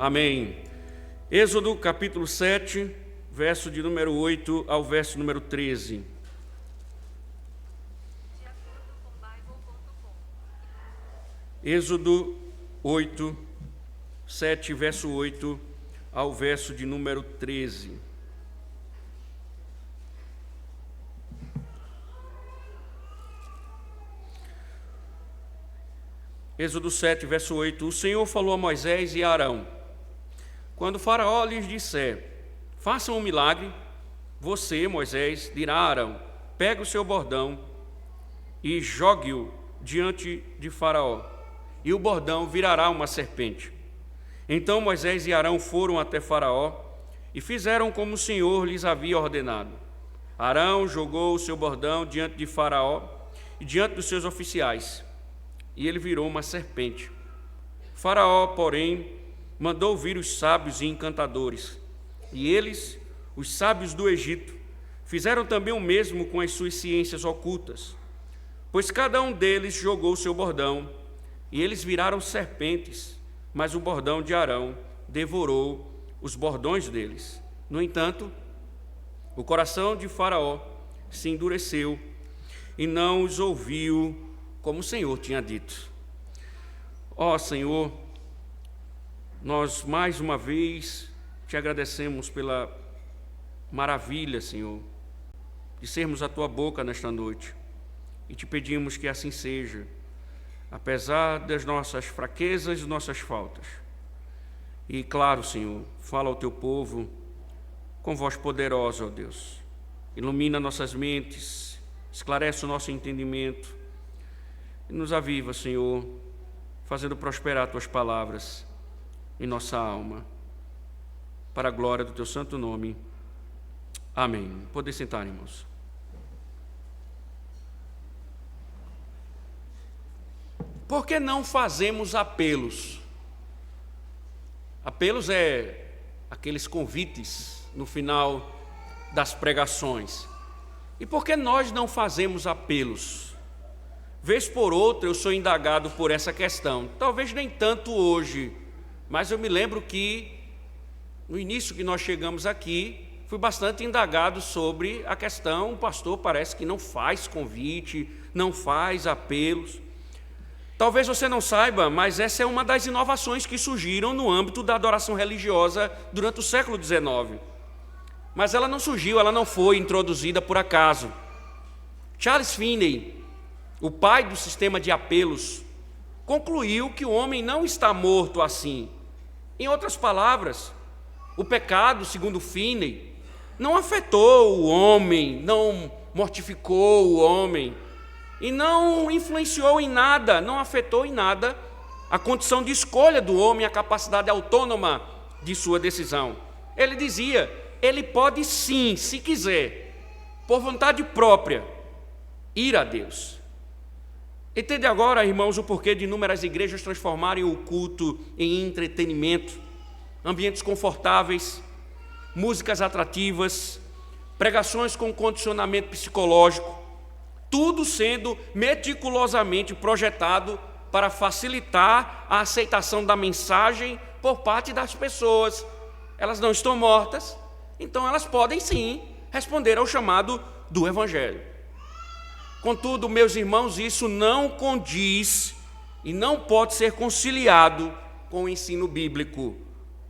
Amém. Êxodo capítulo 7, verso de número 8 ao verso número 13. Êxodo 8, 7, verso 8 ao verso de número 13. Êxodo 7, verso 8. O Senhor falou a Moisés e a Arão: quando o Faraó lhes disser, façam um milagre, você, Moisés, dirá a Arão: pegue o seu bordão e jogue-o diante de Faraó, e o bordão virará uma serpente. Então Moisés e Arão foram até Faraó e fizeram como o Senhor lhes havia ordenado. Arão jogou o seu bordão diante de Faraó e diante dos seus oficiais, e ele virou uma serpente. Faraó, porém, mandou vir os sábios e encantadores, e eles, os sábios do Egito, fizeram também o mesmo com as suas ciências ocultas, pois cada um deles jogou o seu bordão, e eles viraram serpentes, mas o bordão de Arão devorou os bordões deles. No entanto, o coração de Faraó se endureceu e não os ouviu como o Senhor tinha dito. Ó Senhor, nós mais uma vez te agradecemos pela maravilha, Senhor, de sermos a tua boca nesta noite, e te pedimos que assim seja, apesar das nossas fraquezas e nossas faltas. E claro, Senhor, fala ao teu povo com voz poderosa, ó Deus. Ilumina nossas mentes, esclarece o nosso entendimento e nos aviva, Senhor, fazendo prosperar tuas palavras em nossa alma, para a glória do teu santo nome. Amém. Podem sentar, irmãos. Por que não fazemos apelos? Apelos é aqueles convites no final das pregações. E por que nós não fazemos apelos? Vez por outra eu sou indagado por essa questão. Talvez nem tanto hoje, mas eu me lembro que no início que nós chegamos aqui, fui bastante indagado sobre a questão. O pastor parece que não faz convite, não faz apelos. Talvez você não saiba, mas essa é uma das inovações que surgiram no âmbito da adoração religiosa durante o século XIX. Mas ela não surgiu, ela não foi introduzida por acaso. Charles Finney, o pai do sistema de apelos, concluiu que o homem não está morto assim. Em outras palavras, o pecado, segundo Finney, não afetou o homem, não mortificou o homem, e não influenciou em nada, não afetou em nada a condição de escolha do homem, a capacidade autônoma de sua decisão. Ele dizia, ele pode sim, se quiser, por vontade própria, ir a Deus. Entende agora, irmãos, o porquê de inúmeras igrejas transformarem o culto em entretenimento, ambientes confortáveis, músicas atrativas, pregações com condicionamento psicológico, tudo sendo meticulosamente projetado para facilitar a aceitação da mensagem por parte das pessoas. Elas não estão mortas, então elas podem sim responder ao chamado do Evangelho. Contudo, meus irmãos, isso não condiz e não pode ser conciliado com o ensino bíblico,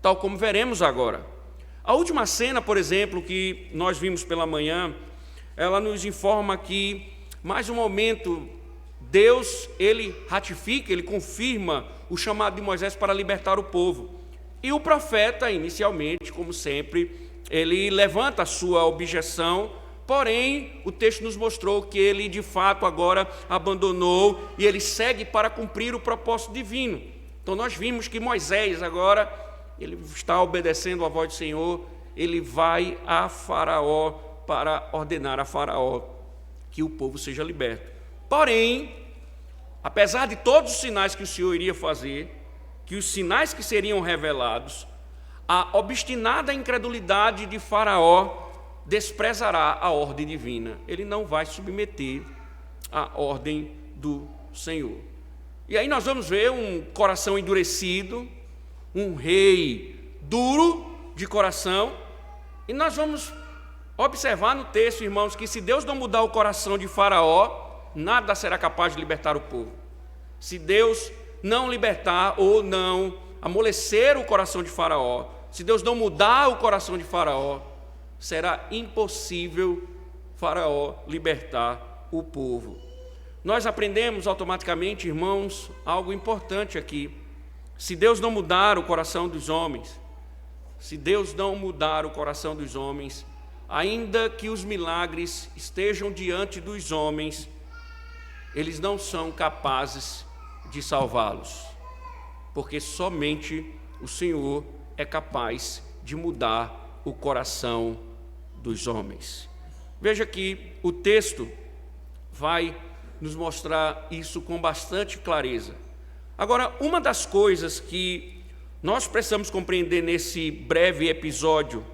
tal como veremos agora. A última cena, por exemplo, que nós vimos pela manhã, ela nos informa que, mais um momento, Deus, ele ratifica, ele confirma o chamado de Moisés para libertar o povo. E o profeta, inicialmente, como sempre, ele levanta a sua objeção. Porém, o texto nos mostrou que ele, de fato, agora abandonou e ele segue para cumprir o propósito divino. Então, nós vimos que Moisés, agora, ele está obedecendo à voz do Senhor, ele vai a Faraó para ordenar a Faraó que o povo seja liberto. Porém, apesar de todos os sinais que o Senhor iria fazer, que os sinais que seriam revelados, a obstinada incredulidade de Faraó desprezará a ordem divina. Ele não vai submeter à ordem do Senhor. E aí nós vamos ver um coração endurecido, um rei duro de coração, e nós vamos observar no texto, irmãos, que se Deus não mudar o coração de Faraó, nada será capaz de libertar o povo. Se Deus não libertar ou não amolecer o coração de Faraó, se Deus não mudar o coração de Faraó, será impossível Faraó libertar o povo. Nós aprendemos automaticamente, irmãos, algo importante aqui. Se Deus não mudar o coração dos homens, se Deus não mudar o coração dos homens, ainda que os milagres estejam diante dos homens, eles não são capazes de salvá-los, porque somente o Senhor é capaz de mudar o coração dos homens. Veja que o texto vai nos mostrar isso com bastante clareza. Agora, uma das coisas que nós precisamos compreender nesse breve episódio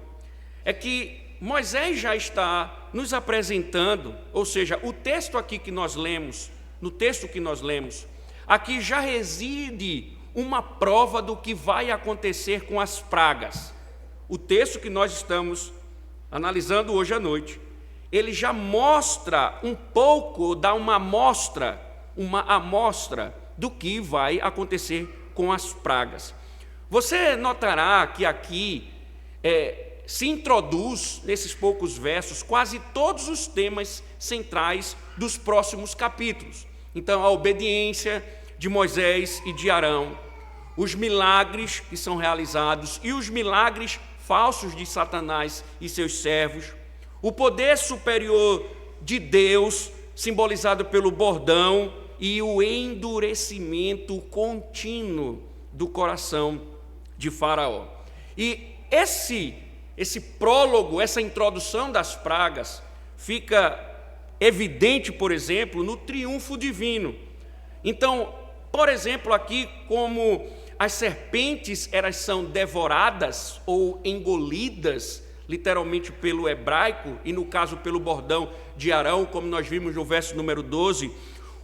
é que Moisés já está nos apresentando, ou seja, o texto aqui que nós lemos, no texto que nós lemos, aqui já reside uma prova do que vai acontecer com as pragas. O texto que nós estamos analisando hoje à noite, ele já mostra um pouco, dá uma amostra do que vai acontecer com as pragas. Você notará que aqui se introduz, nesses poucos versos, quase todos os temas centrais dos próximos capítulos. Então, a obediência de Moisés e de Arão, os milagres que são realizados e os milagres falsos de Satanás e seus servos, o poder superior de Deus, simbolizado pelo bordão, e o endurecimento contínuo do coração de Faraó. E esse prólogo, essa introdução das pragas, fica evidente, por exemplo, no triunfo divino. Então, por exemplo, aqui, como as serpentes elas são devoradas ou engolidas, literalmente pelo hebraico, e no caso pelo bordão de Arão, como nós vimos no verso número 12,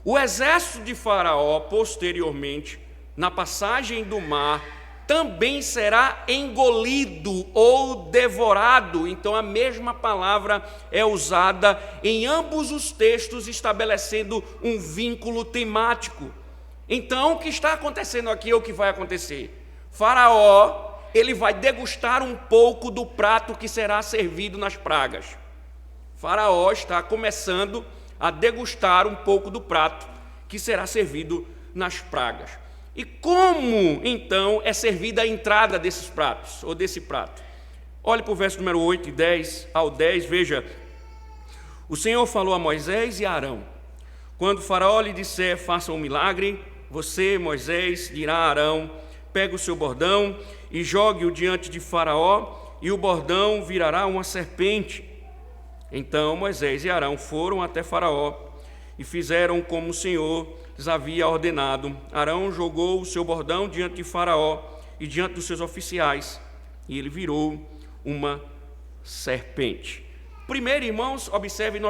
o exército de Faraó, posteriormente, na passagem do mar, também será engolido ou devorado. Então, a mesma palavra é usada em ambos os textos, estabelecendo um vínculo temático. Então, o que está acontecendo aqui é o que vai acontecer. Faraó, ele vai degustar um pouco do prato que será servido nas pragas. Faraó está começando a degustar um pouco do prato que será servido nas pragas. E como, então, é servida a entrada desses pratos, ou desse prato? Olhe para o verso número 8 e 10 ao 10, veja. O Senhor falou a Moisés e a Arão: quando Faraó lhe disser, faça um milagre, você, Moisés, dirá a Arão, pega o seu bordão e jogue-o diante de Faraó, e o bordão virará uma serpente. Então Moisés e Arão foram até Faraó e fizeram como o Senhor lhes havia ordenado. Arão jogou o seu bordão diante de Faraó e diante dos seus oficiais, e ele virou uma serpente. Primeiro, irmãos, observe,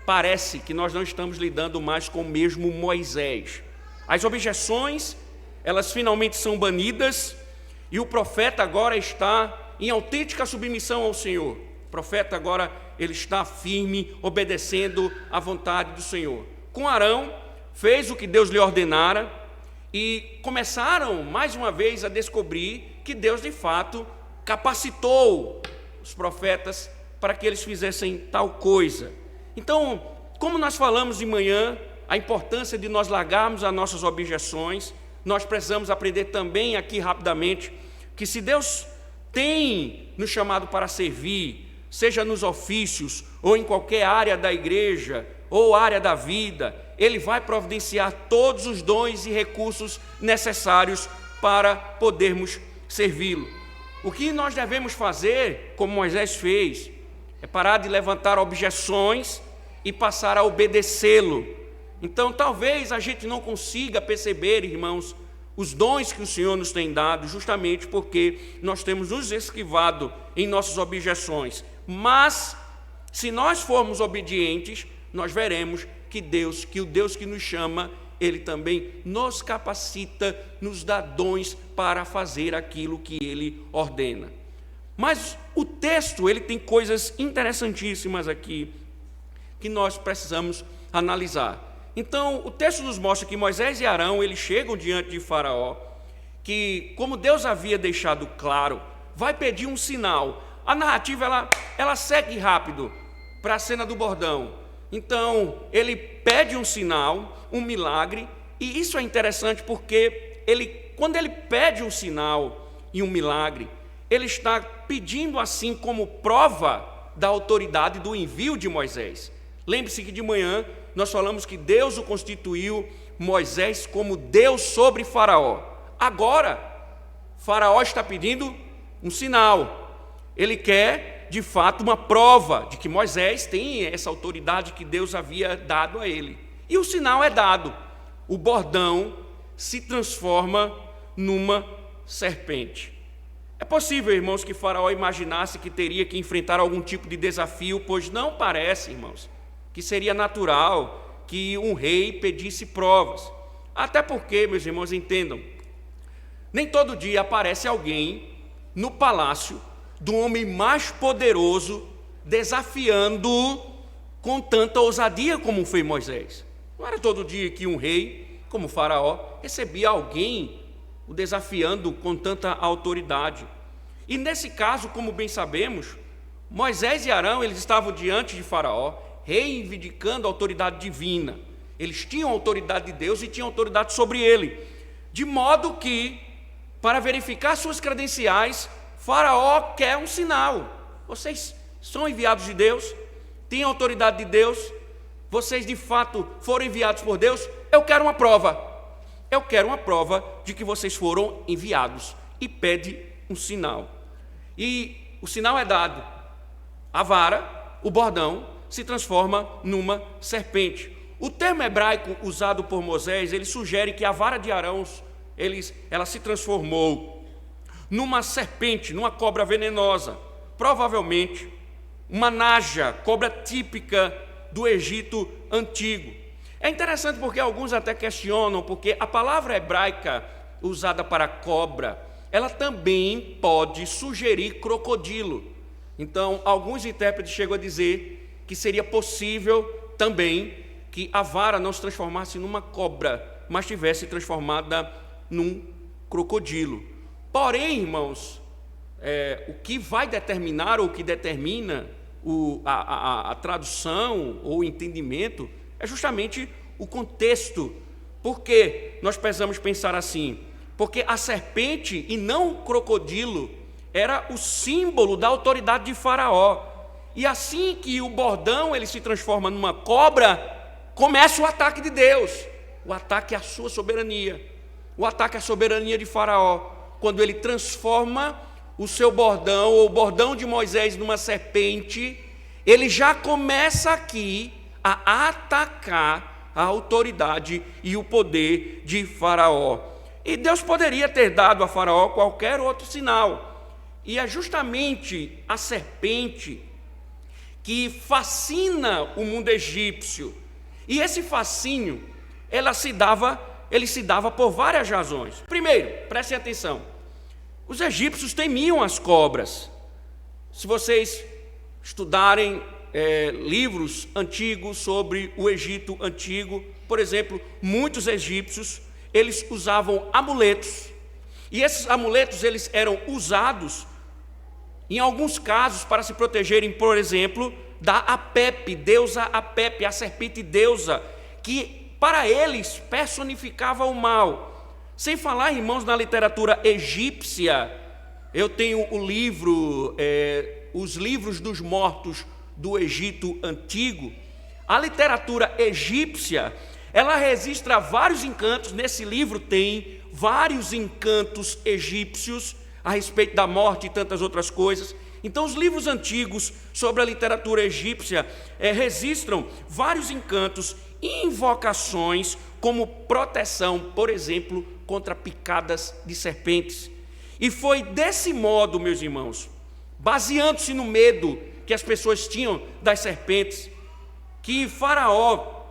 parece que nós não estamos lidando mais com o mesmo Moisés. As objeções, elas finalmente são banidas, e o profeta agora está em autêntica submissão ao Senhor. O profeta agora, ele está firme, obedecendo à vontade do Senhor. Com Arão, fez o que Deus lhe ordenara, e começaram mais uma vez a descobrir que Deus de fato capacitou os profetas para que eles fizessem tal coisa. Então, como nós falamos de manhã, a importância de nós largarmos as nossas objeções, nós precisamos aprender também aqui rapidamente que se Deus tem nos chamado para servir, seja nos ofícios ou em qualquer área da igreja ou área da vida, Ele vai providenciar todos os dons e recursos necessários para podermos servi-lo. O que nós devemos fazer, como Moisés fez, é parar de levantar objeções e passar a obedecê-lo. Então, talvez a gente não consiga perceber, irmãos, os dons que o Senhor nos tem dado, justamente porque nós temos nos esquivado em nossas objeções. Mas, se nós formos obedientes, nós veremos que o Deus que nos chama, Ele também nos capacita, nos dá dons para fazer aquilo que Ele ordena. Mas o texto, ele tem coisas interessantíssimas aqui, que nós precisamos analisar. Então, o texto nos mostra que Moisés e Arão, eles chegam diante de Faraó, que, como Deus havia deixado claro, vai pedir um sinal. A narrativa, ela segue rápido para a cena do bordão. Então, ele pede um sinal, um milagre, e isso é interessante porque quando ele pede um sinal e um milagre, ele está pedindo assim como prova da autoridade do envio de Moisés. Lembre-se que de manhã nós falamos que Deus o constituiu Moisés como Deus sobre Faraó. Agora, Faraó está pedindo um sinal. Ele quer, de fato, uma prova de que Moisés tem essa autoridade que Deus havia dado a ele. E o sinal é dado. O bordão se transforma numa serpente. É possível, irmãos, que Faraó imaginasse que teria que enfrentar algum tipo de desafio, pois não parece, irmãos, que seria natural que um rei pedisse provas. Até porque, meus irmãos, entendam, nem todo dia aparece alguém no palácio do homem mais poderoso desafiando com tanta ousadia como foi Moisés. Não era todo dia que um rei, como Faraó, recebia alguém o desafiando com tanta autoridade. E nesse caso, como bem sabemos, Moisés e Arão, eles estavam diante de Faraó, reivindicando a autoridade divina. Eles tinham a autoridade de Deus e tinham autoridade sobre ele. De modo que, para verificar suas credenciais, Faraó quer um sinal. Vocês são enviados de Deus? Têm a autoridade de Deus? Vocês de fato foram enviados por Deus? Eu quero uma prova. Eu quero uma prova de que vocês foram enviados. E pede um sinal. E o sinal é dado. A vara, o bordão, se transforma numa serpente. O termo hebraico usado por Moisés, ele sugere que a vara de Arão, ela se transformou numa serpente, numa cobra venenosa. Provavelmente uma naja, cobra típica do Egito antigo. É interessante porque alguns até questionam, porque a palavra hebraica usada para cobra, ela também pode sugerir crocodilo. Então, alguns intérpretes chegam a dizer que seria possível também que a vara não se transformasse numa cobra, mas tivesse transformada num crocodilo. Porém, irmãos, o que vai determinar, ou o que determina a tradução ou o entendimento, é justamente o contexto. Por que nós precisamos pensar assim? Porque a serpente e não o crocodilo era o símbolo da autoridade de Faraó. E assim que o bordão ele se transforma numa cobra, começa o ataque de Deus, o ataque à sua soberania, o ataque à soberania de Faraó, quando ele transforma o seu bordão, ou o bordão de Moisés, numa serpente. Ele já começa aqui a atacar a autoridade e o poder de Faraó. E Deus poderia ter dado a Faraó qualquer outro sinal. E é justamente a serpente que fascina o mundo egípcio. E esse fascínio, ele se dava por várias razões. Primeiro, prestem atenção, os egípcios temiam as cobras. Se vocês estudarem livros antigos sobre o Egito antigo, por exemplo, muitos egípcios, eles usavam amuletos. E esses amuletos, eles eram usados, em alguns casos, para se protegerem, por exemplo, da Apep, deusa Apep, a serpente deusa, que para eles personificava o mal. Sem falar, irmãos, na literatura egípcia, eu tenho o livro, os livros dos mortos do Egito antigo. A literatura egípcia, ela registra vários encantos. Nesse livro tem vários encantos egípcios a respeito da morte e tantas outras coisas. Então, os livros antigos sobre a literatura egípcia registram vários encantos e invocações como proteção, por exemplo, contra picadas de serpentes. E foi desse modo, meus irmãos, baseando-se no medo que as pessoas tinham das serpentes, que Faraó,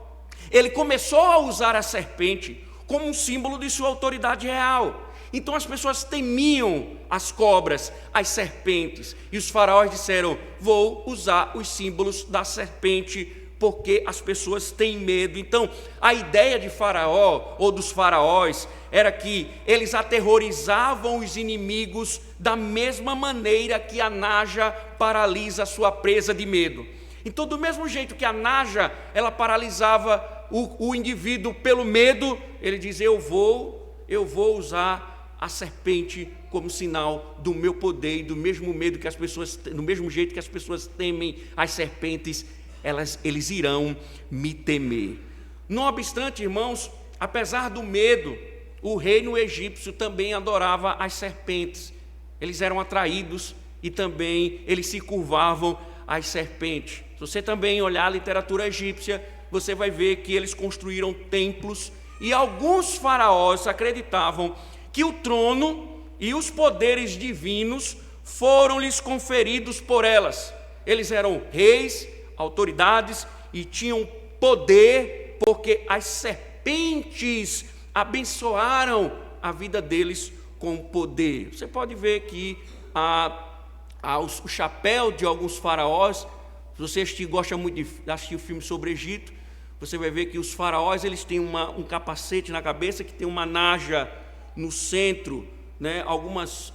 Ele começou a usar a serpente como um símbolo de sua autoridade real. Então as pessoas temiam as cobras, as serpentes, e os faraós disseram: vou usar os símbolos da serpente, porque as pessoas têm medo. Então a ideia de Faraó, ou dos faraós, era que eles aterrorizavam os inimigos da mesma maneira que a naja paralisa a sua presa de medo. Então, do mesmo jeito que a naja, ela paralisava o indivíduo pelo medo, ele diz: eu vou usar a serpente como sinal do meu poder, e do mesmo medo que as pessoas, do mesmo jeito que as pessoas temem as serpentes, eles irão me temer. Não obstante, irmãos, apesar do medo, o reino egípcio também adorava as serpentes. Eles eram atraídos e também eles se curvavam às serpentes. Se você também olhar a literatura egípcia, você vai ver que eles construíram templos, e alguns faraós acreditavam que o trono e os poderes divinos foram-lhes conferidos por elas. Eles eram reis, autoridades, e tinham poder porque as serpentes abençoaram a vida deles com poder. Você pode ver que o chapéu de alguns faraós, se você gosta muito de assistir o filme sobre Egito, você vai ver que os faraós, eles têm um capacete na cabeça que tem uma naja no centro, né? Alguns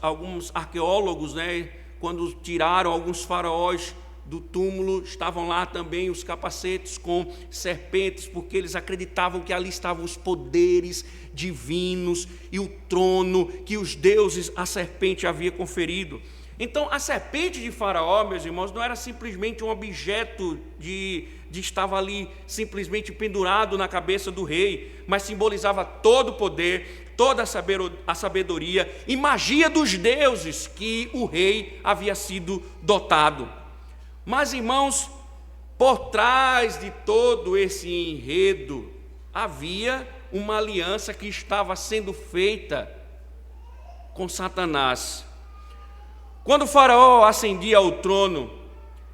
arqueólogos, né, quando tiraram alguns faraós do túmulo, estavam lá também os capacetes com serpentes, porque eles acreditavam que ali estavam os poderes divinos e o trono que os deuses, a serpente, havia conferido. Então, a serpente de Faraó, meus irmãos, não era simplesmente um objeto de estava ali simplesmente pendurado na cabeça do rei, mas simbolizava todo o poder, toda a sabedoria e magia dos deuses que o rei havia sido dotado. Mas, irmãos, por trás de todo esse enredo, havia uma aliança que estava sendo feita com Satanás. Quando o faraó ascendia ao trono,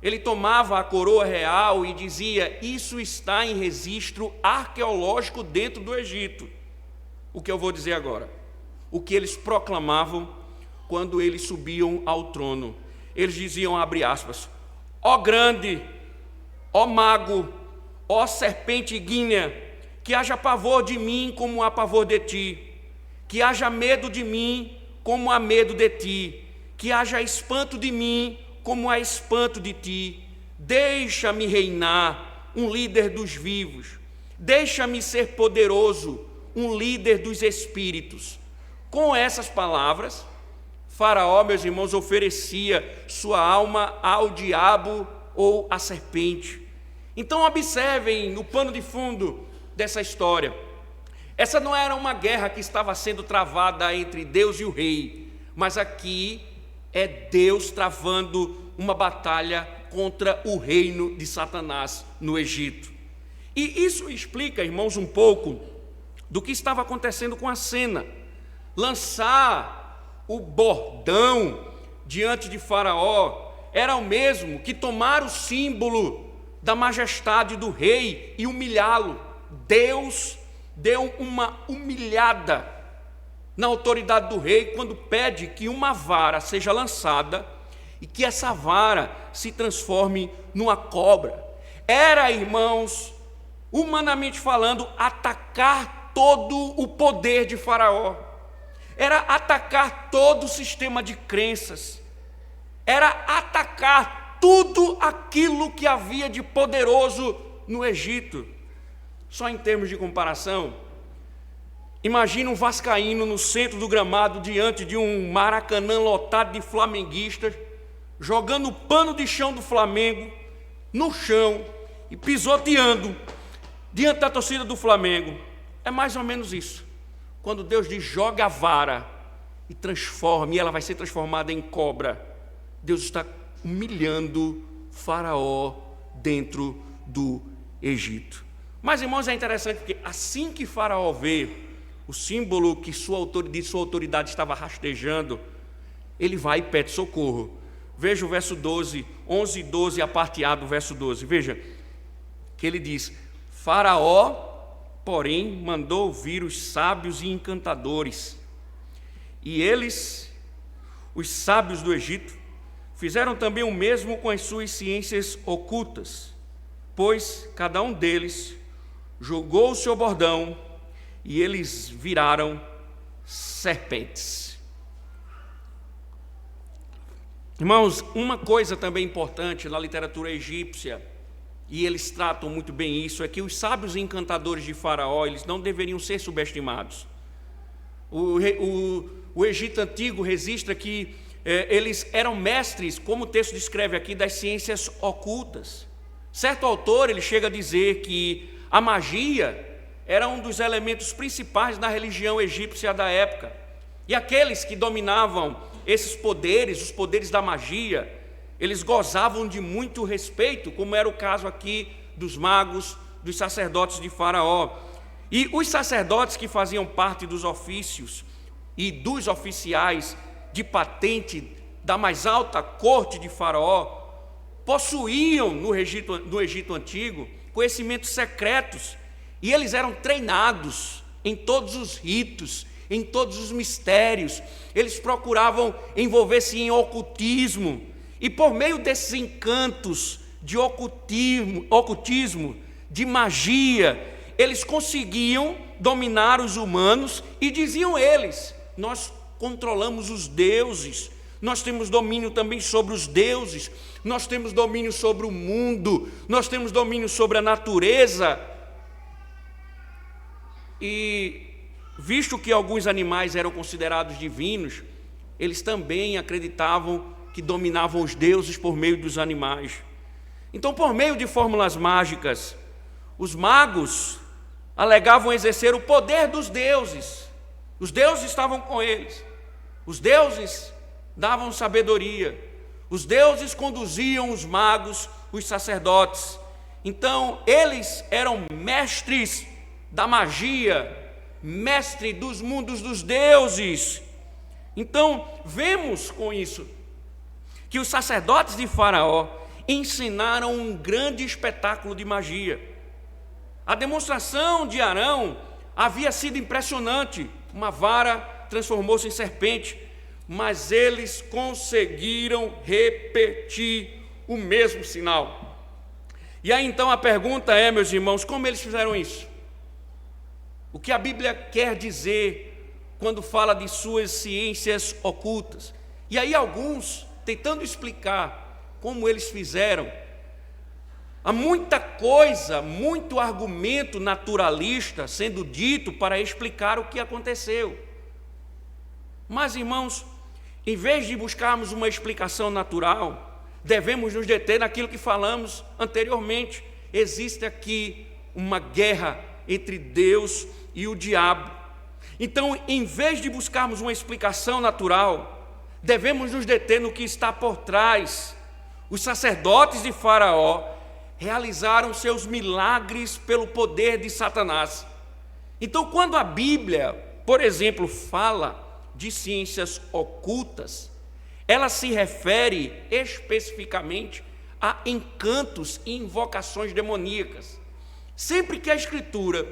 ele tomava a coroa real e dizia: isso está em registro arqueológico dentro do Egito. O que eu vou dizer agora? O que eles proclamavam quando eles subiam ao trono. Eles diziam, abre aspas: ó grande, ó mago, ó serpente guínea, que haja pavor de mim como há pavor de ti, que haja medo de mim como há medo de ti, que haja espanto de mim como há espanto de ti. Deixa-me reinar, um líder dos vivos. Deixa-me ser poderoso, um líder dos espíritos. Com essas palavras, Faraó, meus irmãos, oferecia sua alma ao diabo ou à serpente. Então observem no pano de fundo dessa história. Essa não era uma guerra que estava sendo travada entre Deus e o rei, mas aqui é Deus travando uma batalha contra o reino de Satanás no Egito. E isso explica, irmãos, um pouco do que estava acontecendo com a cena. Lançar o bordão diante de Faraó era o mesmo que tomar o símbolo da majestade do rei e humilhá-lo. Deus deu uma humilhada na autoridade do rei quando pede que uma vara seja lançada e que essa vara se transforme numa cobra. Era, irmãos, humanamente falando, atacar todo o poder de Faraó. Era atacar todo o sistema de crenças. Era atacar tudo aquilo que havia de poderoso no Egito. Só em termos de comparação, imagina um vascaíno no centro do gramado, diante de um Maracanã lotado de flamenguistas, jogando o pano de chão do Flamengo no chão e pisoteando diante da torcida do Flamengo. É mais ou menos isso. Quando Deus diz, joga a vara e transforma, e ela vai ser transformada em cobra, Deus está humilhando Faraó dentro do Egito. Mas, irmãos, é interessante porque assim que Faraó vê o símbolo que de sua autoridade estava rastejando, ele vai e pede socorro. Veja o verso 12, 11 e 12, a parte A do verso 12. Veja que ele diz: Faraó porém, mandou vir os sábios e encantadores. E eles, os sábios do Egito, fizeram também o mesmo com as suas ciências ocultas, pois cada um deles jogou o seu bordão e eles viraram serpentes. Irmãos, uma coisa também importante na literatura egípcia, e eles tratam muito bem isso, é que os sábios e encantadores de Faraó, eles não deveriam ser subestimados. O Egito Antigo registra que eles eram mestres, como o texto descreve aqui, das ciências ocultas. Certo autor, ele chega a dizer que a magia era um dos elementos principais na religião egípcia da época. E aqueles que dominavam esses poderes, os poderes da magia, eles gozavam de muito respeito, como era o caso aqui dos magos, dos sacerdotes de Faraó. E os sacerdotes que faziam parte dos ofícios e dos oficiais de patente da mais alta corte de Faraó, possuíam no Egito Antigo conhecimentos secretos, e eles eram treinados em todos os ritos, em todos os mistérios. Eles procuravam envolver-se em ocultismo, e por meio desses encantos de ocultismo, de magia, eles conseguiam dominar os humanos, e diziam eles: nós controlamos os deuses, nós temos domínio também sobre os deuses, nós temos domínio sobre o mundo, nós temos domínio sobre a natureza. E visto que alguns animais eram considerados divinos, eles também acreditavam que dominavam os deuses por meio dos animais. Então, por meio de fórmulas mágicas, os magos alegavam exercer o poder dos deuses. Os deuses estavam com eles, os deuses davam sabedoria, os deuses conduziam os magos, os sacerdotes. Então, eles eram mestres da magia, mestre dos mundos dos deuses. Então, vemos com isso que os sacerdotes de Faraó ensinaram um grande espetáculo de magia. A demonstração de Arão havia sido impressionante. Uma vara transformou-se em serpente, mas eles conseguiram repetir o mesmo sinal. E aí então a pergunta é, meus irmãos, como eles fizeram isso? O que a Bíblia quer dizer quando fala de suas ciências ocultas? E aí alguns, tentando explicar como eles fizeram, há muita coisa, muito argumento naturalista sendo dito para explicar o que aconteceu. Mas, irmãos, em vez de buscarmos uma explicação natural, devemos nos deter naquilo que falamos anteriormente. Existe aqui uma guerra entre Deus e o diabo. Então, em vez de buscarmos uma explicação natural, devemos nos deter no que está por trás. Os sacerdotes de Faraó realizaram seus milagres pelo poder de Satanás. Então, quando a Bíblia, por exemplo, fala de ciências ocultas, ela se refere especificamente a encantos e invocações demoníacas. Sempre que a Escritura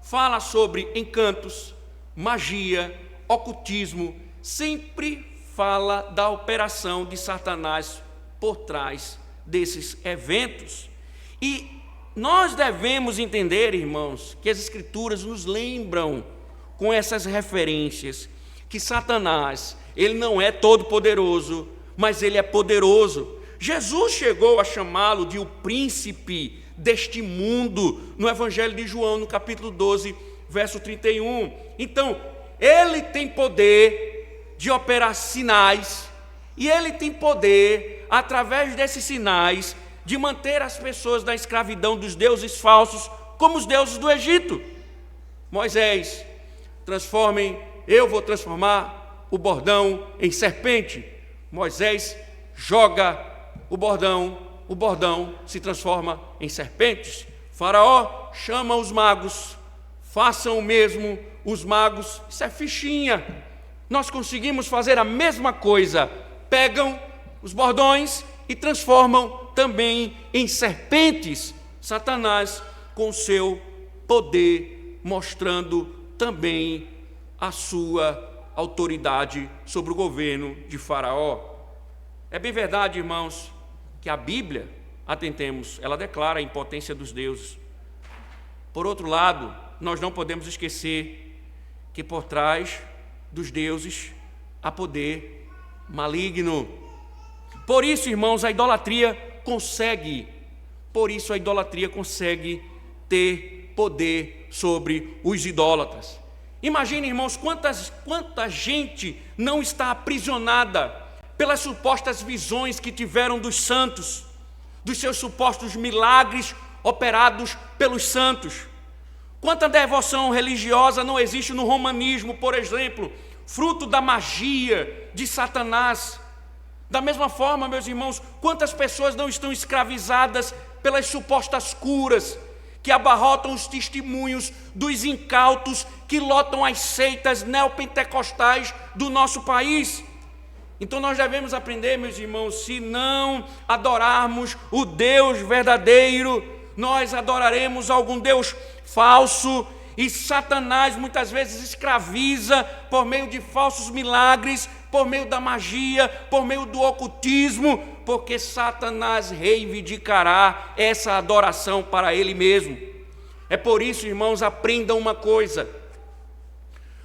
fala sobre encantos, magia, ocultismo, sempre fala da operação de Satanás por trás desses eventos. E nós devemos entender, irmãos, que as Escrituras nos lembram com essas referências que Satanás, ele não é todo poderoso, mas ele é poderoso. Jesus chegou a chamá-lo de o príncipe deste mundo no Evangelho de João, no capítulo 12, verso 31. Então, ele tem poder de operar sinais, e ele tem poder, através desses sinais, de manter as pessoas da escravidão dos deuses falsos, como os deuses do Egito. Moisés, eu vou transformar o bordão em serpente. Moisés joga o bordão se transforma em serpentes. Faraó chama os magos, façam o mesmo, os magos, isso é fichinha. Nós conseguimos fazer a mesma coisa, pegam os bordões e transformam também em serpentes. Satanás com o seu poder, mostrando também a sua autoridade sobre o governo de Faraó. É bem verdade, irmãos, que a Bíblia, atentemos, ela declara a impotência dos deuses. Por outro lado, nós não podemos esquecer que por trás dos deuses há poder maligno. Por isso, irmãos, a idolatria consegue ter poder sobre os idólatras. Imagine, irmãos, quanta gente não está aprisionada pelas supostas visões que tiveram dos santos, dos seus supostos milagres operados pelos santos. Quanta devoção religiosa não existe no romanismo, por exemplo, fruto da magia de Satanás. Da mesma forma, meus irmãos, quantas pessoas não estão escravizadas pelas supostas curas que abarrotam os testemunhos dos incautos que lotam as seitas neopentecostais do nosso país. Então nós devemos aprender, meus irmãos, se não adorarmos o Deus verdadeiro, nós adoraremos algum Deus falso, e Satanás muitas vezes escraviza por meio de falsos milagres, por meio da magia, por meio do ocultismo, porque Satanás reivindicará essa adoração para ele mesmo. É por isso, irmãos, aprendam uma coisa.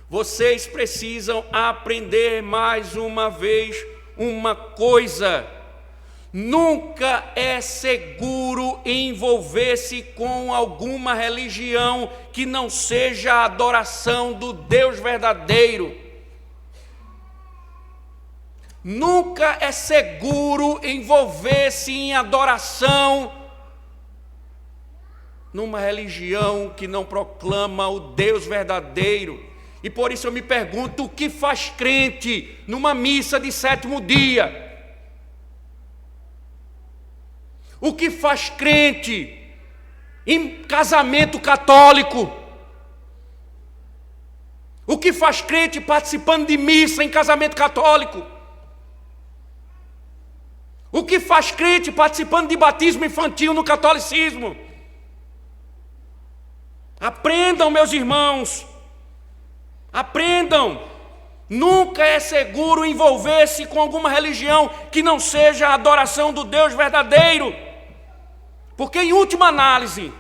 Vocês precisam aprender mais uma vez uma coisa: nunca é seguro envolver-se com alguma religião que não seja a adoração do Deus verdadeiro. Nunca é seguro envolver-se em adoração numa religião que não proclama o Deus verdadeiro. E por isso eu me pergunto, o que faz crente numa missa de sétimo dia? O que faz crente em casamento católico? O que faz crente participando de missa em casamento católico? O que faz crente participando de batismo infantil no catolicismo? Aprendam, meus irmãos, aprendam. Nunca é seguro envolver-se com alguma religião que não seja a adoração do Deus verdadeiro. Porque, em última análise,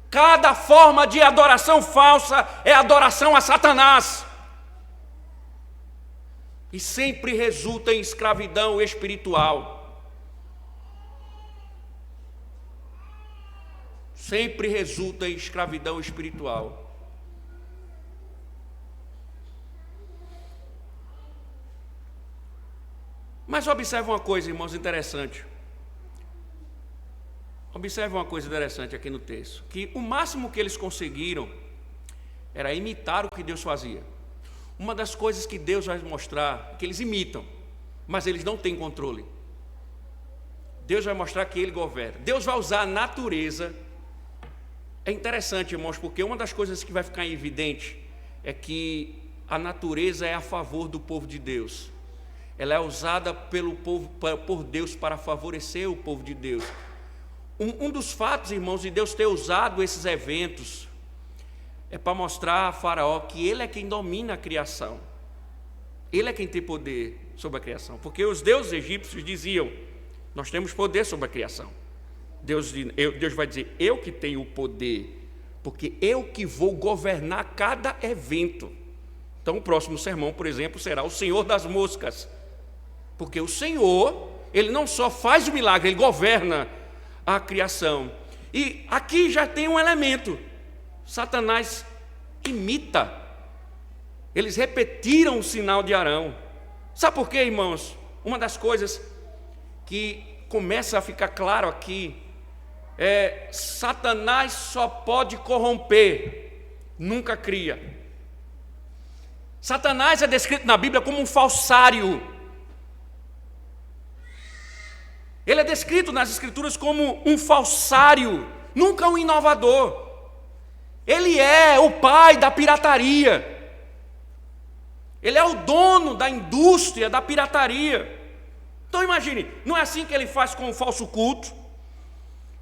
cada forma de adoração falsa é adoração a Satanás. E sempre resulta em escravidão espiritual. Sempre resulta em escravidão espiritual. Mas observe uma coisa, irmãos, interessante. Observe uma coisa interessante aqui no texto, que o máximo que eles conseguiram era imitar o que Deus fazia. Uma das coisas que Deus vai mostrar é que eles imitam, mas eles não têm controle. Deus vai mostrar que Ele governa. Deus vai usar a natureza. É interessante, irmãos, porque uma das coisas que vai ficar evidente é que a natureza é a favor do povo de Deus. Ela é usada pelo povo, por Deus para favorecer o povo de Deus. Um dos fatos, irmãos, de Deus ter usado esses eventos é para mostrar a Faraó que ele é quem domina a criação. Ele é quem tem poder sobre a criação. Porque os deuses egípcios diziam: nós temos poder sobre a criação. Deus vai dizer: eu que tenho o poder, porque eu que vou governar cada evento. Então o próximo sermão, por exemplo, será o Senhor das moscas. Porque o Senhor, Ele não só faz o milagre, Ele governa a criação. E aqui já tem um elemento: Satanás imita. Eles repetiram o sinal de Arão. Sabe por quê, irmãos? Uma das coisas que começa a ficar claro aqui é: Satanás só pode corromper, nunca cria. Satanás é descrito na Bíblia como um falsário. Ele é descrito nas Escrituras como um falsário, nunca um inovador. Ele é o pai da pirataria. Ele é o dono da indústria da pirataria. Então imagine, não é assim que ele faz com o falso culto.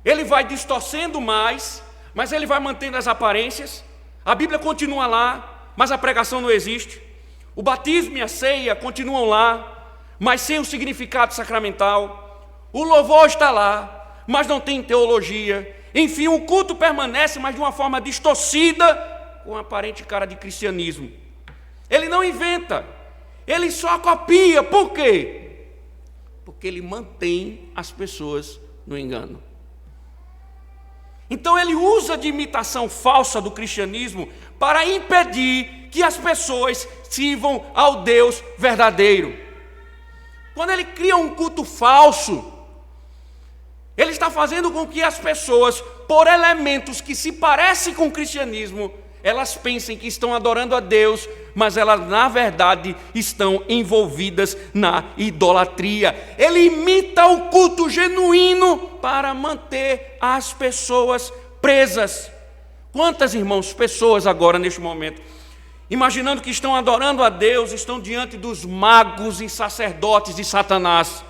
Ele vai distorcendo mais, mas ele vai mantendo as aparências, a Bíblia continua lá, mas a pregação não existe, o batismo e a ceia continuam lá, mas sem o significado sacramental, o louvor está lá, mas não tem teologia, enfim, o culto permanece, mas de uma forma distorcida, com uma aparente cara de cristianismo. Ele não inventa, ele só copia. Por quê? Porque ele mantém as pessoas no engano. Então ele usa de imitação falsa do cristianismo para impedir que as pessoas sirvam ao Deus verdadeiro. Quando ele cria um culto falso, ele está fazendo com que as pessoas, por elementos que se parecem com o cristianismo, elas pensem que estão adorando a Deus, mas elas na verdade estão envolvidas na idolatria. Ele imita o culto genuíno para manter as pessoas presas. Quantas, irmãos, pessoas agora neste momento, imaginando que estão adorando a Deus, estão diante dos magos e sacerdotes de Satanás?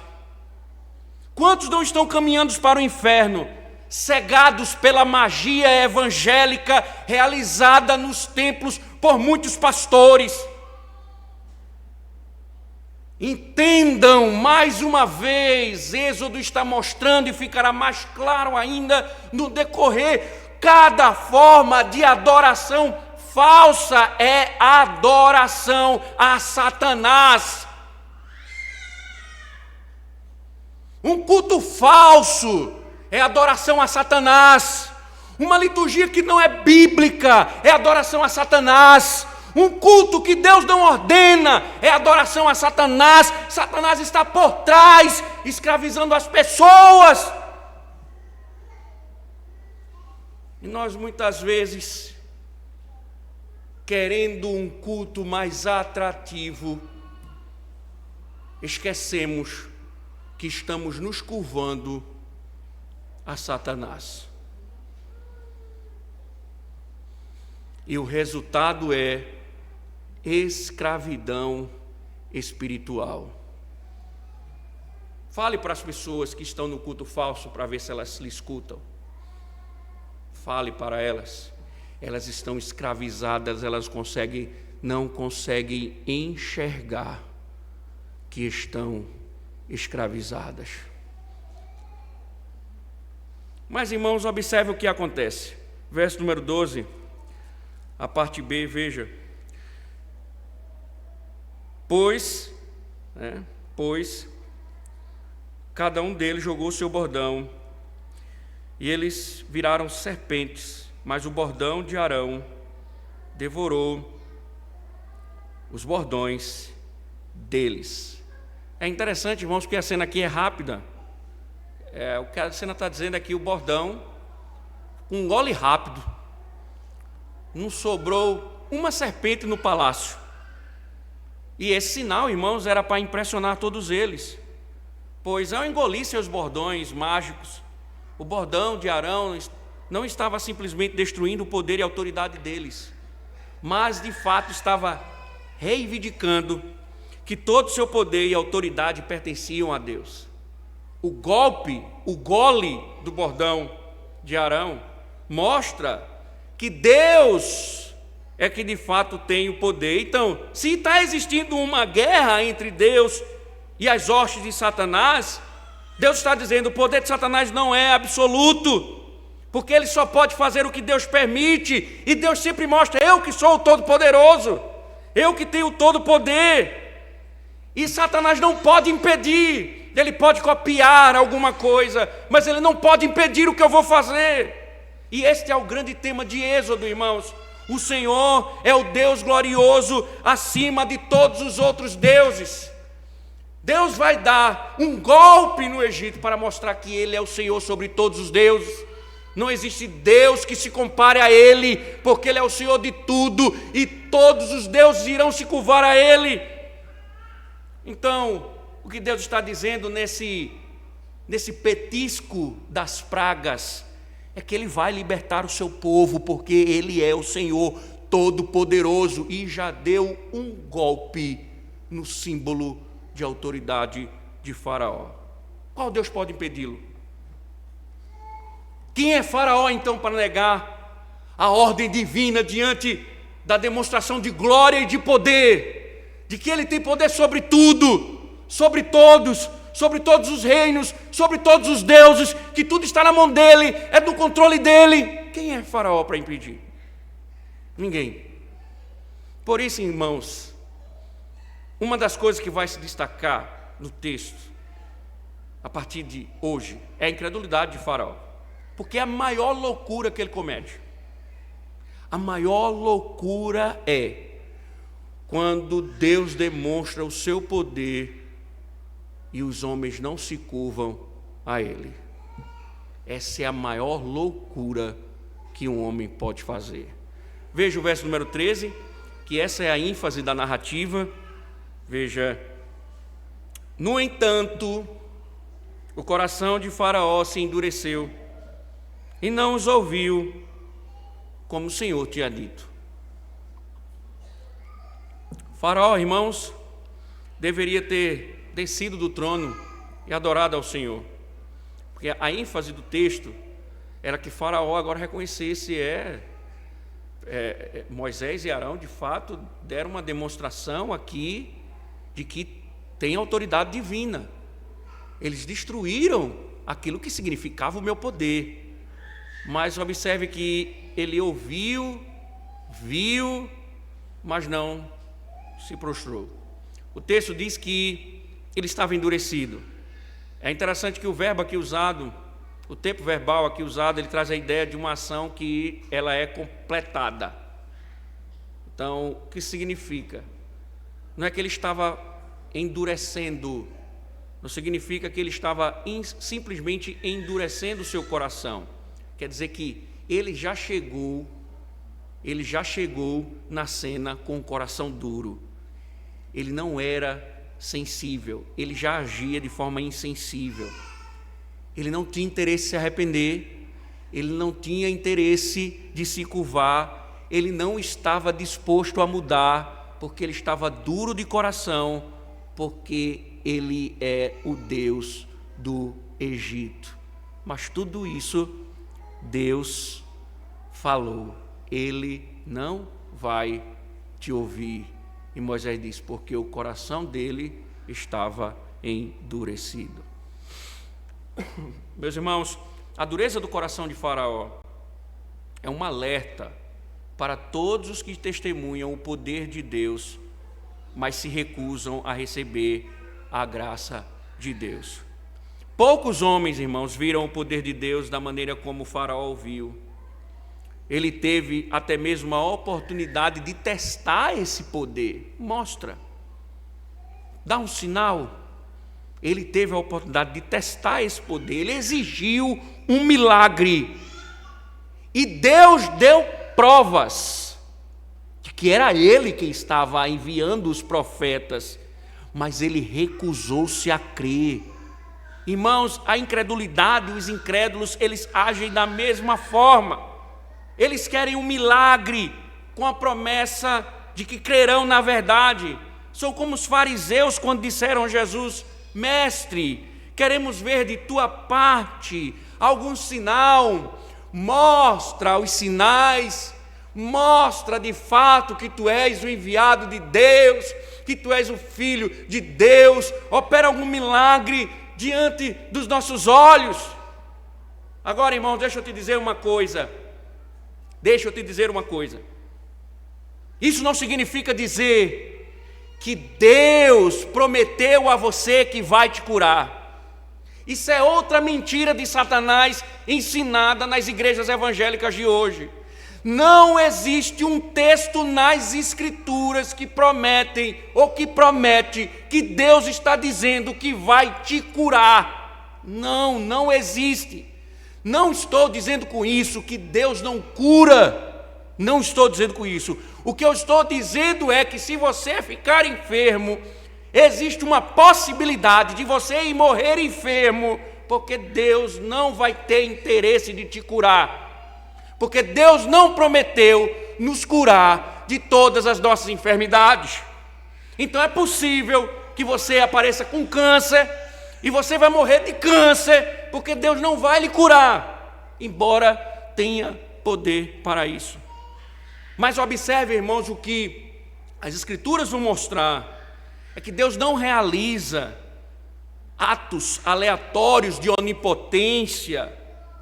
Quantos não estão caminhando para o inferno, cegados pela magia evangélica realizada nos templos por muitos pastores? Entendam mais uma vez, Êxodo está mostrando e ficará mais claro ainda no decorrer, cada forma de adoração falsa é adoração a Satanás. Um culto falso é adoração a Satanás. Uma liturgia que não é bíblica é adoração a Satanás. Um culto que Deus não ordena é adoração a Satanás. Satanás está por trás, escravizando as pessoas. E nós muitas vezes, querendo um culto mais atrativo, esquecemos que estamos nos curvando a Satanás. E o resultado é escravidão espiritual. Fale para as pessoas que estão no culto falso para ver se elas lhe escutam. Fale para elas. Elas estão escravizadas, elas não conseguem enxergar que estão escravizadas. Mas, irmãos, observe o que acontece. Verso número 12, a parte B, veja. Pois cada um deles jogou o seu bordão, e eles viraram serpentes, mas o bordão de Arão devorou os bordões deles. É interessante, irmãos, porque a cena aqui é rápida. O que a cena está dizendo é que o bordão, um gole rápido, não sobrou uma serpente no palácio. E esse sinal, irmãos, era para impressionar todos eles, pois ao engolir seus bordões mágicos, o bordão de Arão não estava simplesmente destruindo o poder e a autoridade deles, mas de fato estava reivindicando que todo o seu poder e autoridade pertenciam a Deus. O gole do bordão de Arão mostra que Deus é que de fato tem o poder. Então, se está existindo uma guerra entre Deus e as hostes de Satanás, Deus está dizendo: o poder de Satanás não é absoluto, porque ele só pode fazer o que Deus permite, e Deus sempre mostra: eu que sou o Todo-Poderoso, eu que tenho todo o poder. E Satanás não pode impedir. Ele pode copiar alguma coisa, mas ele não pode impedir o que eu vou fazer. E este é o grande tema de Êxodo, irmãos. O Senhor é o Deus glorioso acima de todos os outros deuses. Deus vai dar um golpe no Egito para mostrar que Ele é o Senhor sobre todos os deuses. Não existe Deus que se compare a Ele, porque Ele é o Senhor de tudo, e todos os deuses irão se curvar a Ele. Então, o que Deus está dizendo nesse petisco das pragas é que Ele vai libertar o seu povo, porque Ele é o Senhor Todo-Poderoso e já deu um golpe no símbolo de autoridade de Faraó. Qual Deus pode impedi-lo? Quem é Faraó então para negar a ordem divina diante da demonstração de glória e de poder, de que ele tem poder sobre tudo, sobre todos os reinos, sobre todos os deuses, que tudo está na mão dele, é do controle dele? Quem é Faraó para impedir? Ninguém. Por isso, irmãos, uma das coisas que vai se destacar no texto, a partir de hoje, é a incredulidade de Faraó, porque é a maior loucura que ele comete. A maior loucura é quando Deus demonstra o seu poder e os homens não se curvam a ele. Essa é a maior loucura que um homem pode fazer. Veja o verso número 13, que essa é a ênfase da narrativa. Veja: no entanto, o coração de Faraó se endureceu e não os ouviu, como o Senhor tinha dito. Faraó, irmãos, deveria ter descido do trono e adorado ao Senhor, porque a ênfase do texto era que Faraó agora reconhecesse Moisés e Arão de fato deram uma demonstração aqui de que tem autoridade divina. Eles destruíram aquilo que significava o meu poder. Mas observe que ele ouviu, viu, mas não se prostrou. O texto diz que ele estava endurecido. É interessante que o verbo aqui usado, o tempo verbal aqui usado, ele traz a ideia de uma ação que ela é completada. Então, o que significa? Não é que ele estava endurecendo, não significa que ele estava simplesmente endurecendo o seu coração. Quer dizer que ele já chegou na cena com o coração duro. Ele não era sensível, ele já agia de forma insensível. Ele não tinha interesse em se arrepender, ele não tinha interesse de se curvar, ele não estava disposto a mudar, porque ele estava duro de coração, porque ele é o Deus do Egito. Mas tudo isso Deus falou: ele não vai te ouvir. E Moisés diz: porque o coração dele estava endurecido. Meus irmãos, a dureza do coração de Faraó é um alerta para todos os que testemunham o poder de Deus, mas se recusam a receber a graça de Deus. Poucos homens, irmãos, viram o poder de Deus da maneira como Faraó viu. Ele teve até mesmo a oportunidade de testar esse poder. Mostra. Dá um sinal. Ele teve a oportunidade de testar esse poder. Ele exigiu um milagre. E Deus deu provas de que era ele quem estava enviando os profetas. Mas ele recusou-se a crer. Irmãos, a incredulidade, os incrédulos, eles agem da mesma forma. Eles querem um milagre com a promessa de que crerão na verdade. São como os fariseus quando disseram a Jesus: mestre, queremos ver de tua parte algum sinal, mostra os sinais, mostra de fato que tu és o enviado de Deus, que tu és o Filho de Deus, opera algum milagre diante dos nossos olhos. Agora, irmão, deixa eu te dizer uma coisa. Isso não significa dizer que Deus prometeu a você que vai te curar. Isso é outra mentira de Satanás ensinada nas igrejas evangélicas de hoje. Não existe um texto nas Escrituras que prometem ou que promete que Deus está dizendo que vai te curar. Não existe. Não estou dizendo com isso que Deus não cura. Não estou dizendo com isso. O que eu estou dizendo é que se você ficar enfermo, existe uma possibilidade de você ir morrer enfermo, porque Deus não vai ter interesse de te curar. Porque Deus não prometeu nos curar de todas as nossas enfermidades. Então é possível que você apareça com câncer e você vai morrer de câncer, porque Deus não vai lhe curar. embora tenha poder para isso. Mas observe, irmãos, o que as Escrituras vão mostrar é que Deus não realiza atos aleatórios de onipotência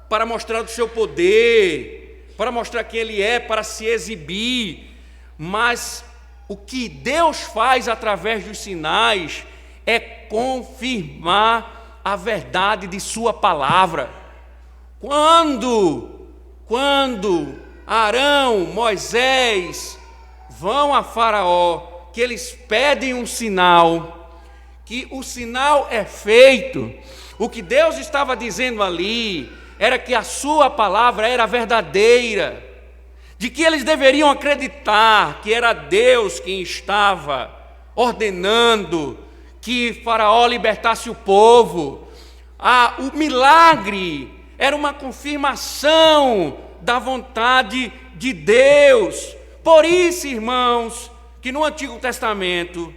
para mostrar o seu poder, para mostrar quem Ele é, para se exibir, mas o que Deus faz através dos sinais é confirmar a verdade de sua palavra. Quando Arão, Moisés vão a Faraó, que eles pedem um sinal, que o sinal é feito, o que Deus estava dizendo ali era que a sua palavra era verdadeira, de que eles deveriam acreditar que era Deus quem estava ordenando que Faraó libertasse o povo. O milagre era uma confirmação da vontade de Deus. Por isso, irmãos, que no Antigo Testamento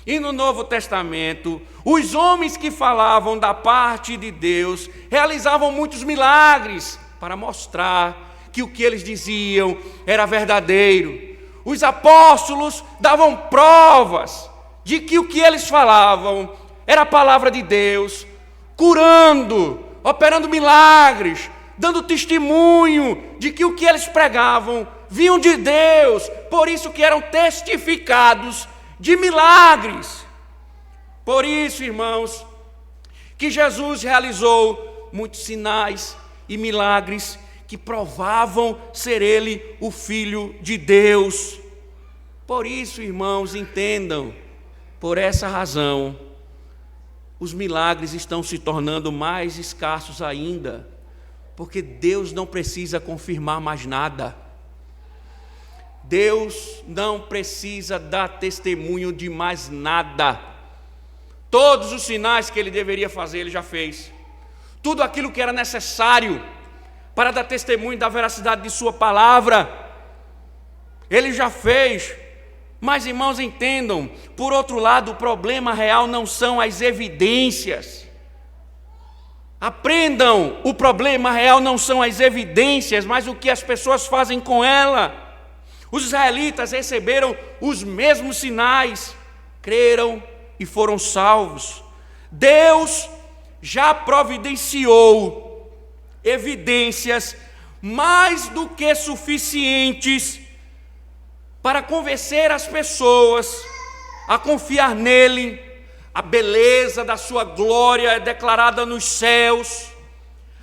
e no Novo Testamento, os homens que falavam da parte de Deus realizavam muitos milagres para mostrar que o que eles diziam era verdadeiro. Os apóstolos davam provas de que o que eles falavam era a palavra de Deus, curando, operando milagres, dando testemunho de que o que eles pregavam vinham de Deus, por isso que eram testificados de milagres. Por isso, irmãos, que Jesus realizou muitos sinais e milagres que provavam ser Ele o Filho de Deus. Por isso, irmãos, entendam, por essa razão, os milagres estão se tornando mais escassos ainda, porque Deus não precisa confirmar mais nada. Deus não precisa dar testemunho de mais nada. Todos os sinais que Ele deveria fazer, Ele já fez. Tudo aquilo que era necessário para dar testemunho da veracidade de sua palavra, Ele já fez. Mas, irmãos, entendam, por outro lado, o problema real não são as evidências. Aprendam, o problema real não são as evidências, mas o que as pessoas fazem com ela. Os israelitas receberam os mesmos sinais, creram e foram salvos. Deus já providenciou evidências mais do que suficientes para convencer as pessoas a confiar nele. A beleza da sua glória é declarada nos céus,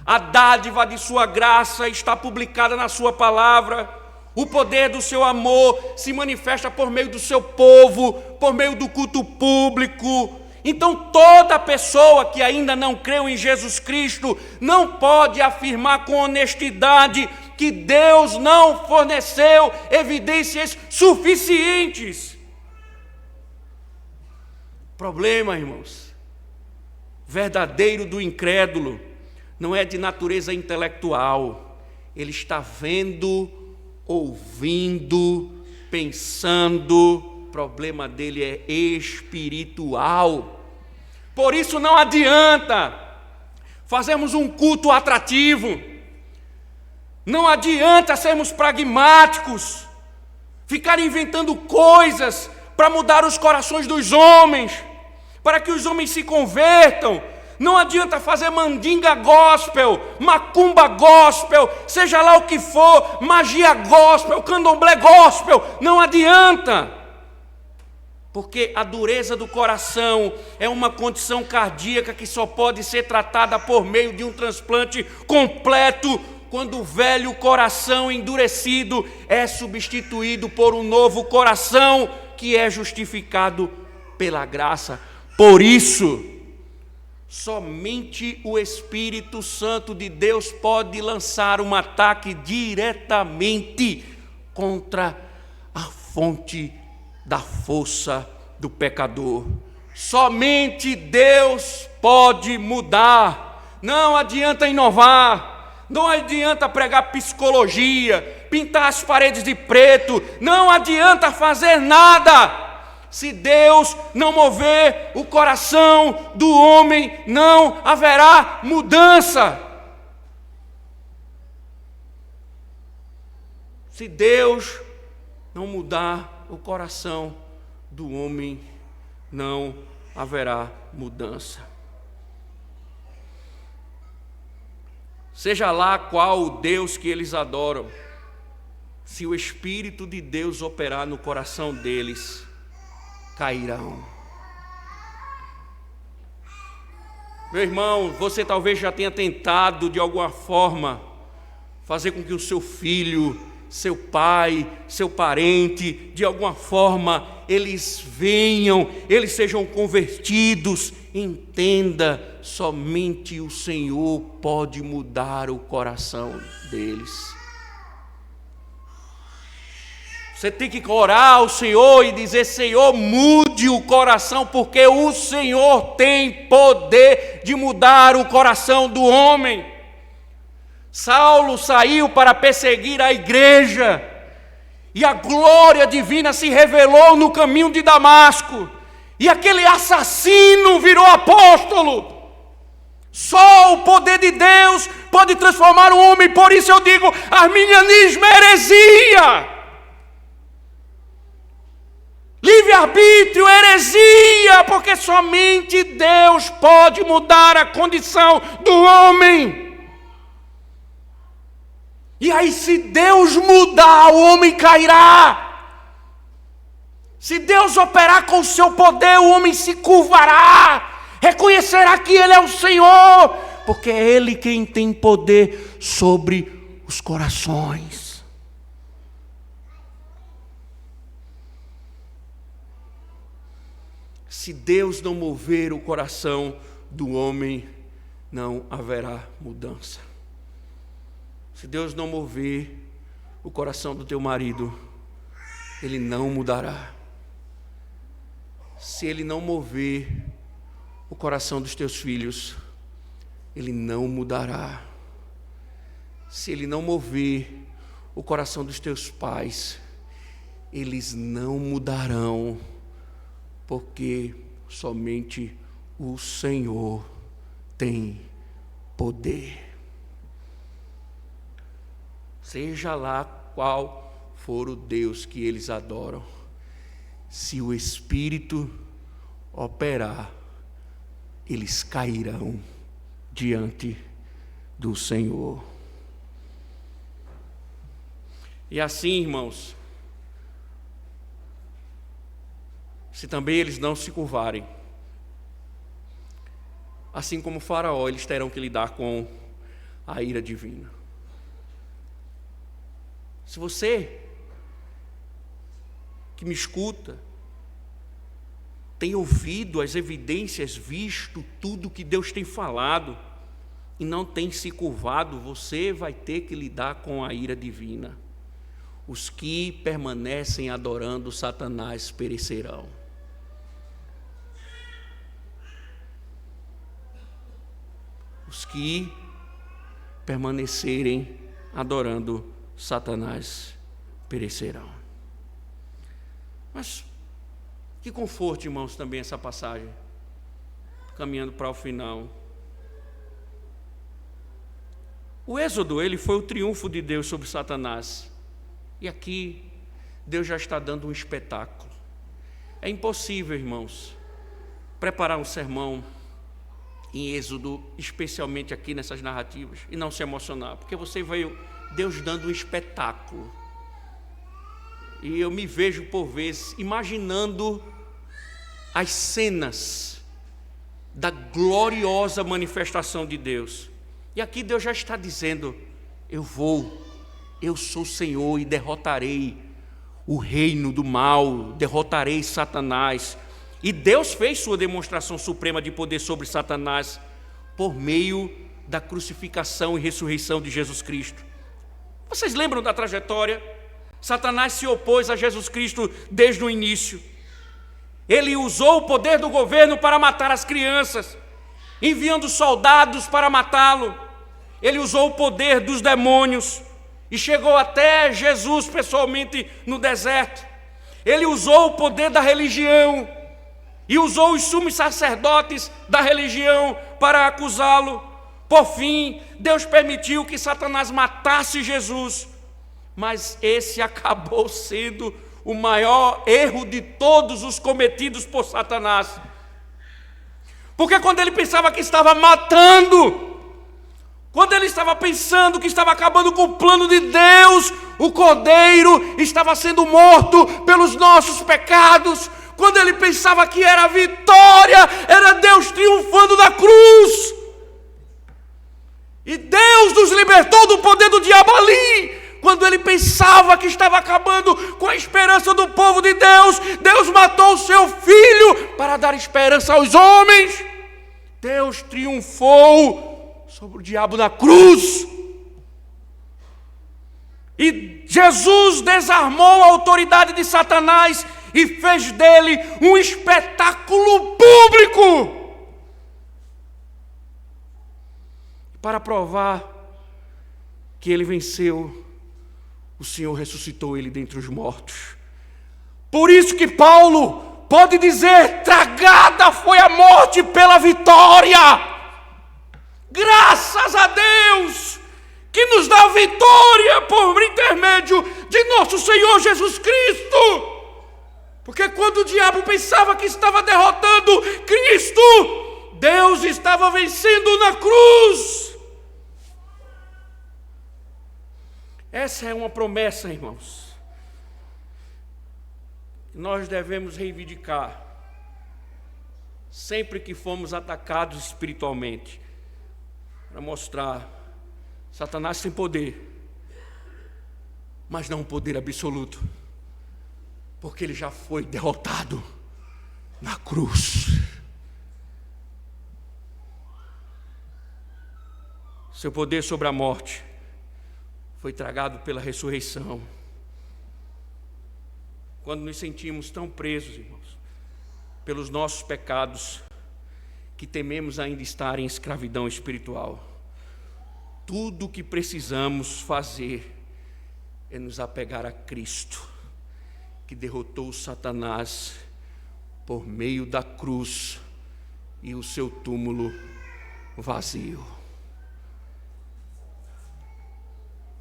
a dádiva de sua graça está publicada na sua palavra, o poder do seu amor se manifesta por meio do seu povo, por meio do culto público. Então toda pessoa que ainda não creu em Jesus Cristo não pode afirmar com honestidade que Deus não forneceu evidências suficientes. Problema, irmãos, verdadeiro do incrédulo não é de natureza intelectual. Ele está vendo, ouvindo, pensando. O problema dele é espiritual. Por isso não adianta fazermos um culto atrativo. Não adianta sermos pragmáticos, ficar inventando coisas para mudar os corações dos homens, para que os homens se convertam. Não adianta fazer mandinga gospel, macumba gospel, seja lá o que for, magia gospel, candomblé gospel, não adianta. Porque a dureza do coração é uma condição cardíaca que só pode ser tratada por meio de um transplante completo, quando o velho coração endurecido é substituído por um novo coração que é justificado pela graça. Por isso, somente o Espírito Santo de Deus pode lançar um ataque diretamente contra a fonte da força do pecador. Somente Deus pode mudar. Não adianta inovar, não adianta pregar psicologia, pintar as paredes de preto, não adianta fazer nada. Se Deus não mover o coração do homem, não haverá mudança. Se Deus não mudar o coração do homem, não haverá mudança. Seja lá qual o Deus que eles adoram, se o Espírito de Deus operar no coração deles, cairão. Meu irmão, você talvez já tenha tentado de alguma forma fazer com que o seu filho, seu pai, seu parente, de alguma forma eles venham, eles sejam convertidos. Entenda, somente o Senhor pode mudar o coração deles. Você tem que orar ao Senhor e dizer: Senhor, mude o coração, porque o Senhor tem poder de mudar o coração do homem. Saulo saiu para perseguir a igreja, e a glória divina se revelou no caminho de Damasco, e aquele assassino virou apóstolo. Só o poder de Deus pode transformar o homem. Por isso eu digo: arminianismo é heresia. Livre-arbítrio, heresia, porque somente Deus pode mudar a condição do homem. E aí, se Deus mudar, o homem cairá. Se Deus operar com o seu poder, o homem se curvará, reconhecerá que Ele é o Senhor, porque é Ele quem tem poder sobre os corações. Se Deus não mover o coração do homem, não haverá mudança. Se Deus não mover o coração do teu marido, ele não mudará. Se Ele não mover o coração dos teus filhos, ele não mudará. Se Ele não mover o coração dos teus pais, eles não mudarão. Porque somente o Senhor tem poder. Seja lá qual for o Deus que eles adoram, se o Espírito operar, eles cairão diante do Senhor. E assim, irmãos, se também eles não se curvarem, assim como o Faraó, eles terão que lidar com a ira divina. Se você que me escuta tem ouvido as evidências, visto tudo que Deus tem falado e não tem se curvado, você vai ter que lidar com a ira divina. Os que permanecem adorando Satanás perecerão. Os que permanecerem adorando Satanás perecerão. Mas que conforto, irmãos, também essa passagem, caminhando para o final. O Êxodo, ele foi o triunfo de Deus sobre Satanás. E aqui, Deus já está dando um espetáculo. É impossível, irmãos, preparar um sermão em Êxodo, especialmente aqui nessas narrativas, e não se emocionar, porque você veio Deus dando um espetáculo. E eu me vejo por vezes imaginando as cenas da gloriosa manifestação de Deus. E aqui Deus já está dizendo: eu sou o Senhor e derrotarei o reino do mal, derrotarei Satanás. E Deus fez sua demonstração suprema de poder sobre Satanás por meio da crucificação e ressurreição de Jesus Cristo. Vocês lembram da trajetória? Satanás se opôs a Jesus Cristo desde o início. Ele usou o poder do governo para matar as crianças, enviando soldados para matá-lo. Ele usou o poder dos demônios e chegou até Jesus pessoalmente no deserto. Ele usou o poder da religião e usou os sumos sacerdotes da religião para acusá-lo. Por fim, Deus permitiu que Satanás matasse Jesus, Mas esse acabou sendo o maior erro de todos os cometidos por Satanás. Porque quando ele pensava que estava matando, quando ele estava pensando que estava acabando com o plano de Deus, o Cordeiro estava sendo morto pelos nossos pecados, quando ele pensava que era vitória, era Deus triunfando na cruz, e Deus nos libertou do poder do diabo ali. Quando ele pensava que estava acabando com a esperança do povo de Deus, Deus matou o seu filho para dar esperança aos homens. Deus triunfou sobre o diabo na cruz. E Jesus desarmou a autoridade de Satanás e fez dele um espetáculo público. Para provar que ele venceu, o Senhor ressuscitou ele dentre os mortos. Por isso que Paulo pode dizer: tragada foi a morte pela vitória. Graças a Deus que nos dá vitória por intermédio de nosso Senhor Jesus Cristo. Porque quando o diabo pensava que estava derrotando Cristo, Deus estava vencendo na cruz. Essa é uma promessa, irmãos. Nós devemos reivindicar sempre que fomos atacados espiritualmente, para mostrar: Satanás tem poder, mas não um poder absoluto, porque ele já foi derrotado na cruz. Seu poder sobre a morte foi tragado pela ressurreição. Quando nos sentimos tão presos, irmãos, pelos nossos pecados, que tememos ainda estar em escravidão espiritual, tudo o que precisamos fazer é nos apegar a Cristo, que derrotou Satanás por meio da cruz e o seu túmulo vazio.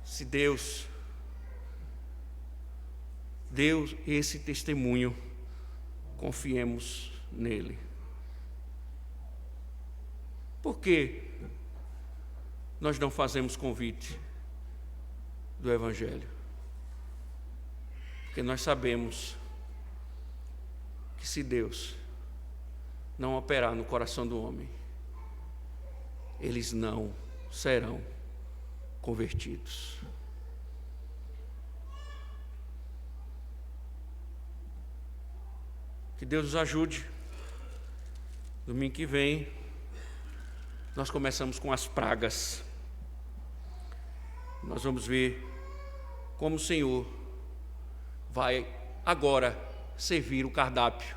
Se Deus deu esse testemunho, confiemos nele. Por que nós não fazemos convite do Evangelho? Porque nós sabemos que se Deus não operar no coração do homem, eles não serão convertidos. Que Deus nos ajude. Domingo que vem nós começamos com as pragas. Nós vamos ver como o Senhor vai agora servir o cardápio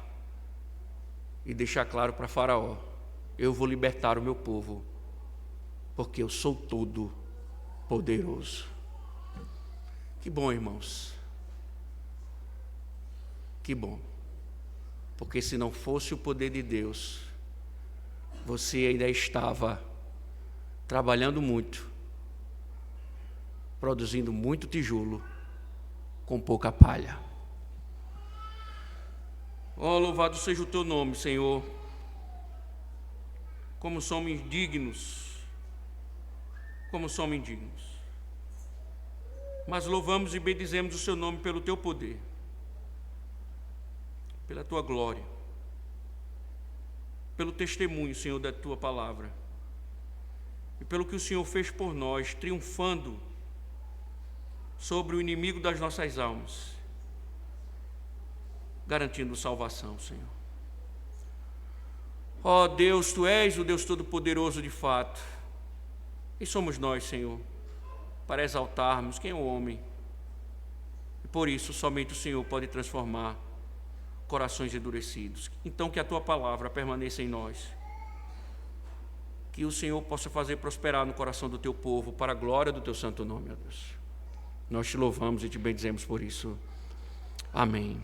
e deixar claro para Faraó: eu vou libertar o meu povo, porque eu sou todo poderoso. Que bom, irmãos. Que bom. Porque se não fosse o poder de Deus, você ainda estava trabalhando muito, produzindo muito tijolo com pouca palha. Oh, louvado seja o teu nome, Senhor. Como somos indignos, mas louvamos e bendizemos o seu nome pelo teu poder, pela tua glória, pelo testemunho, Senhor, da tua palavra, e pelo que o Senhor fez por nós, triunfando sobre o inimigo das nossas almas, garantindo salvação, Senhor. Ó Deus, tu és o Deus Todo-Poderoso de fato, e somos nós, Senhor, para exaltarmos quem é o homem, e por isso somente o Senhor pode transformar corações endurecidos. Então que a tua palavra permaneça em nós, que o Senhor possa fazer prosperar no coração do teu povo, para a glória do teu santo nome, ó Deus. Nós te louvamos e te bendizemos por isso. Amém.